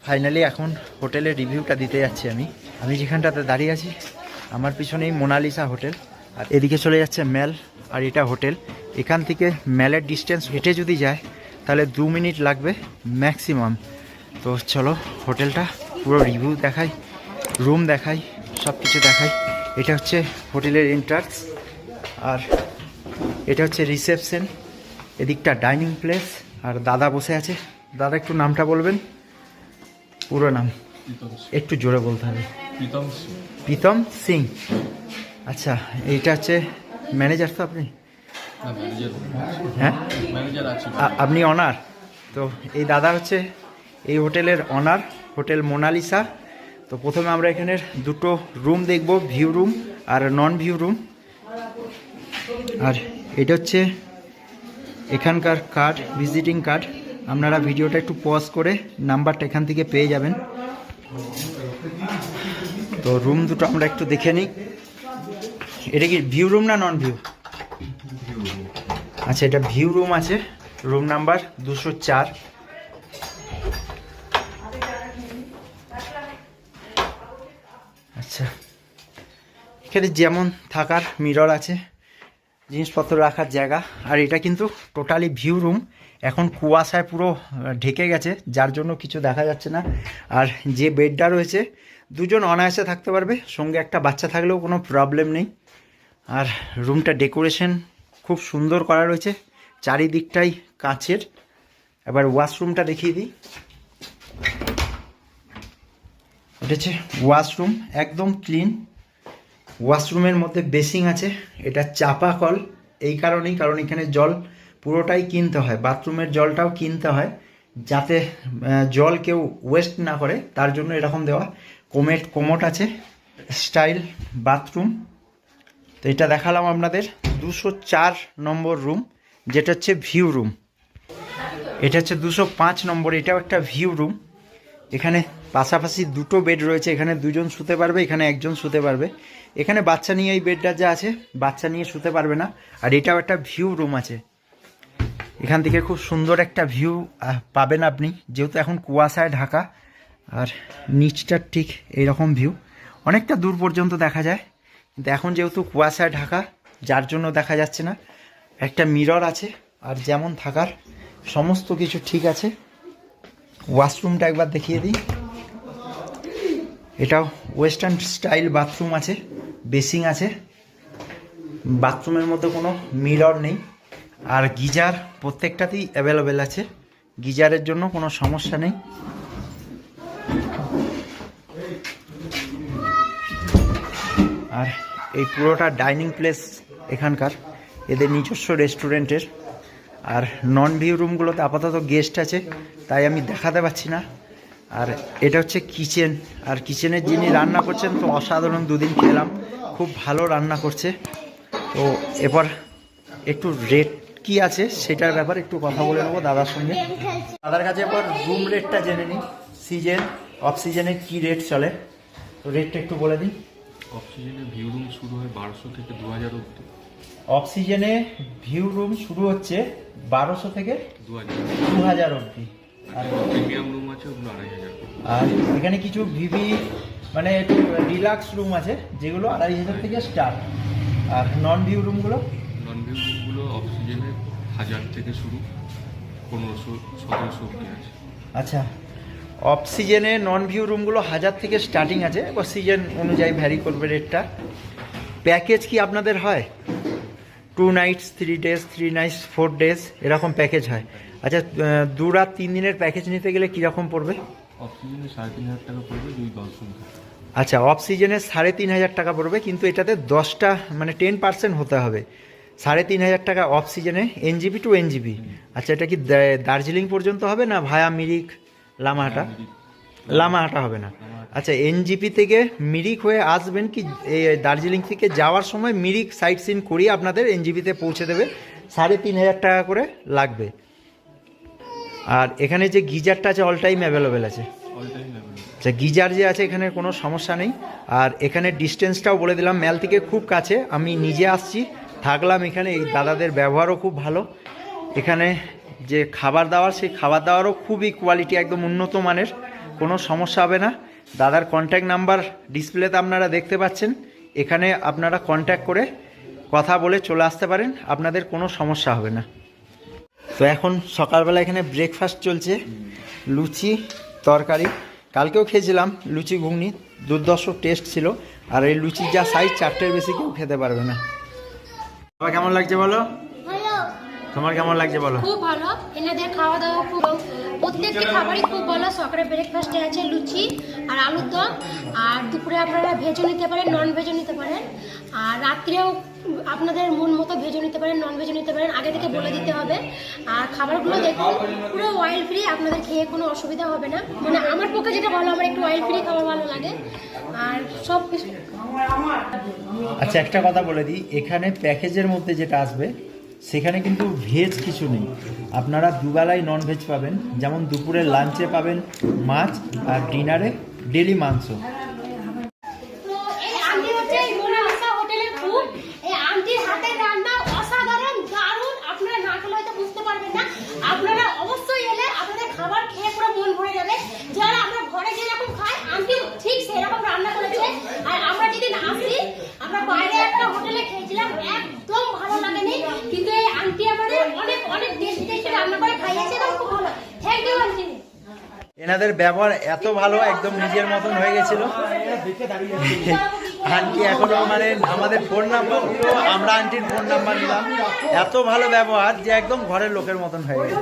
Finally এখন হোটেলের রিভিউটা দিতে যাচ্ছি। আমি যেখানটাতে দাঁড়িয়ে আছি আমার পিছনেই মোনালিসা হোটেল, আর এদিকে চলে যাচ্ছে ম্যাল, আর এটা হোটেল। এখান থেকে ম্যালের ডিস্টেন্স হেঁটে যদি যায় তাহলে 2 মিনিট লাগবে ম্যাক্সিমাম। তো চলো হোটেলটা পুরো রিভিউ দেখাই, রুম দেখাই, সব কিছু দেখাই। এটা হচ্ছে হোটেলের এন্ট্রান্স, আর এটা হচ্ছে রিসেপশন। এদিকটা ডাইনিং প্লেস, আর দাদা বসে আছে। দাদা একটু নামটা বলবেন, পুরো নাম একটু জোরে বলতে হবে। প্রীতম সিং। আচ্ছা, এইটা হচ্ছে ম্যানেজার তো আপনি? হ্যাঁ, আপনি অনার। তো এই দাদা হচ্ছে এই হোটেলের অনার, হোটেল মোনালিসা। তো প্রথমে আমরা এখানের দুটো রুম দেখব, ভিউ রুম আর নন ভিউ রুম। আর এটা হচ্ছে এখানকার কার্ড, ভিজিটিং কার্ড। আপনারা ভিডিওটা একটু পজ করে নাম্বারটা এখান থেকে পেয়ে যাবেন। তো রুম দুটো আমরা একটু দেখে নিই। এটা কি ভিউ রুম না নন ভিউ? আচ্ছা, এটা ভিউ রুম আছে, রুম নাম্বার 204। আচ্ছা, এখানে যেমন থাকার মিরর আছে, জিনিসপত্র রাখার জায়গা। আর এটা কিন্তু টোটালি ভিউ রুম। এখন কুয়াশায় পুরো ঢেকে গেছে, যার জন্য কিছু দেখা যাচ্ছে না। আর যে বেডটা রয়েছে, দুজন অনায়াসে থাকতে পারবে, সঙ্গে একটা বাচ্চা থাকলেও কোনো প্রবলেম নেই। আর রুমটা ডেকোরেশন খুব সুন্দর করা রয়েছে, চারিদিকটাই কাঁচের। এবার ওয়াশরুমটা দেখিয়ে দিই। এটা হচ্ছে ওয়াশরুম, একদম ক্লিন। ওয়াশরুমের মধ্যে বেসিং আছে, এটা চাপা কল। এই কারণেই, কারণ এখানে জল পুরোটাই কিনতে হয়, বাথরুমের জলটাও কিনতে হয়, যাতে জল কেউ ওয়েস্ট না করে, তার জন্য এরকম দেওয়া। কোমোট আছে, স্টাইল বাথরুম। তো এটা দেখালাম আপনাদের 204 নম্বর রুম, যেটা হচ্ছে ভিউ রুম। এটা হচ্ছে 205 নম্বর, এটাও একটা ভিউ রুম। এখানে পাশাপাশি দুটো বেড রয়েছে, এখানে দুজন শুতে পারবে, এখানে একজন শুতে পারবে। এখানে বাচ্চা নিয়ে এই বেডটা যা আছে, বাচ্চা নিয়ে শুতে পারবে না। আর এটাও একটা ভিউ রুম আছে, এখান থেকে খুব সুন্দর একটা ভিউ পাবেন আপনি, যেহেতু এখন কুয়াশায় ঢাকা। আর নিচটার ঠিক এইরকম ভিউ, অনেকটা দূর পর্যন্ত দেখা যায়, কিন্তু এখন যেহেতু কুয়াশায় ঢাকা, যার জন্য দেখা যাচ্ছে না। একটা মিরর আছে, আর যেমন থাকার সমস্ত কিছু ঠিক আছে। ওয়াশরুমটা একবার দেখিয়ে দিই। এটাও ওয়েস্টার্ন স্টাইল বাথরুম আছে, বেসিং আছে, বাথরুমের মধ্যে কোনো মিরর নেই। আর গিজার প্রত্যেকটাতেই অ্যাভেলেবেল আছে, গিজারের জন্য কোনো সমস্যা নেই। আর এই পুরোটা ডাইনিং প্লেস এখানকার, এদের নিজস্ব রেস্টুরেন্টের। আর নন ভিউ রুমগুলোতে আপাতত গেস্ট আছে, তাই আমি দেখাতে পাচ্ছি না। আর এটা হচ্ছে কিচেন, আর কিচেনের যিনি রান্না করছেন তো অসাধারণ, দুদিন খেলাম, খুব ভালো রান্না করছে। তো এবার একটু রেট কি আছে সেটার ব্যাপারে একটু কথা বলে নেবো দাদার সঙ্গে। দাদার কাছে এবার রুম রেটটা জেনে নিই, সিজন অফ সিজনে কী রেট চলে, তো রেটটা একটু বলে দিন। অফ সিজনে ভিউ রুম শুরু হয় 1200 থেকে 2000 অবধি। অফ সিজনে ভিউ রুম শুরু হচ্ছে 1200 থেকে 2000 অবধি। আর প্রিমিয়াম রুম আছে ওগুলো 2500। আর এখানে কিছু ভিভি মানে একটু ডিলাক্স রুম আছে, যেগুলো 2500 থেকে স্টার্ট। আর নন ভিউ রুমগুলো অফ সিজনে 1000 থেকে শুরু, 1500-1700 অবধি আছে। আচ্ছা, অফ সিজনে নন ভিউ রুমগুলো 1000 থেকে স্টার্টিং আছে, এবার সিজন অনুযায়ী ভ্যারি করবে রেটটা। প্যাকেজ কি আপনাদের হয়? 2 নাইটস 3 ডেজ, 3 নাইটস 4 ডেজ এরকম প্যাকেজ হয়? আচ্ছা, 2 রাত 3 দিনের প্যাকেজ নিতে গেলে কীরকম পড়বে? অফ সিজনে 3500 টাকা পড়বে, 10 জন। আচ্ছা, অফ সিজনে 3500 টাকা পড়বে, কিন্তু এটাতে 10টা মানে 10% হতে হবে। 3500 টাকা অফ সিজনে, এনজিপি টু এনজিপি। আচ্ছা, এটা কি দার্জিলিং পর্যন্ত হবে না ভায়া মিরিক লামাহাটা? লামাহাটা হবে না। আচ্ছা, এনজিপি থেকে মিরিক হয়ে আসবেন কি এই দার্জিলিং থেকে যাওয়ার সময় মিরিক সাইট সিন করিয়ে আপনাদের এনজিপিতে পৌঁছে দেবে, 3500 টাকা করে লাগবে। আর এখানে যে গিজারটা আছে অল টাইম অ্যাভেলেবেল আছে? আচ্ছা, গিজার যে আছে এখানে কোনো সমস্যা নেই। আর এখানে ডিস্টেন্সটাও বলে দিলাম, ম্যাল থেকে খুব কাছে, আমি নিজে আসছি, থাকলাম এখানে। এই দাদাদের ব্যবহারও খুব ভালো। এখানে যে খাবার দাবার, সেই খাবার দাবারও খুবই কোয়ালিটি, একদম উন্নত মানের। কোনো সমস্যা হবে না। দাদার কন্ট্যাক্ট নাম্বার ডিসপ্লেতে আপনারা দেখতে পাচ্ছেন, এখানে আপনারা কন্ট্যাক্ট করে কথা বলে চলে আসতে পারেন, আপনাদের কোনো সমস্যা হবে না। তো এখন সকালবেলা এখানে ব্রেকফাস্ট চলছে, লুচি তরকারি। কালকেও খেয়েছিলাম লুচি ঘুগনি, দুর্ধর্ষ টেস্ট ছিল। আর এই লুচির যা সাইজ, 4টের বেশি কেউ খেতে পারবে না। তোমার কেমন লাগছে বলো? তোমার কেমন লাগছে বলো? খুব ভালো, এনাদের খাওয়া দাওয়া খুব, প্রত্যেকটি খাবারই খুব ভালো। সকালে ব্রেকফাস্টে আছে লুচি আর আলুর দম, আর দুপুরে আপনারা ভেজও নিতে পারেন, নন ভেজও নিতে পারেন, আর রাত্রেও আপনাদের মন মতো ভেজও নিতে পারেন, নন ভেজও নিতে পারেন, আগে থেকে বলে দিতে হবে। আর খাবারগুলো দেখুন পুরো অয়েল ফ্রি, আপনাদের খেয়ে কোনো অসুবিধা হবে না। মানে আমার পক্ষে যেটা ভালো, আমার একটু অয়েল ফ্রি খাবার ভালো লাগে। আর সব কিছু। আচ্ছা, একটা কথা বলে দিই, এখানে প্যাকেজের মধ্যে যেটা আসবে সেখানে কিন্তু ভেজ কিছু নেই। আপনারা দুবেলায় নন ভেজ পাবেন, যেমন দুপুরে লাঞ্চে পাবেন মাছ আর ডিনারে ডেলি মাংস। তো এই আন্টি হচ্ছে এই মোনালিসা হোটেলের কুক। এই আন্টির হাতের রান্না অসাধারণ, দারুণ। আপনারা না খেলে হয়তো বুঝতে পারবেন না। আপনারা অবশ্যই এলে আপনাদের খাবার খেয়ে পুরো মন ভরে যাবে। যারা আমরা ঘরে যেরকম খাই, আন্টি ঠিক সেরকম রান্না করেছে। আর আমরা যেদিন আসি, আমরা বাইরে একটা হোটেলে খেয়েছিলাম, একদম ভালো লাগেনি, কিন্তু এই আন্টি আমাদের অনেক অনেক টেস্টি টেস্টি রান্না করে খাইয়েছে, এবং খুব ভালো। Thank you aunty. এনাদের ব্যবহার এত ভালো, একদম নিজের মতন হয়ে গেছিল। আন্টি এখনো মানে আমাদের ফোন নাম্বার দিল, আমরা আন্টির ফোন নাম্বার নিলাম। এত ভালো ব্যবহার যে একদম ঘরের লোকের মতন হয়ে গেছে।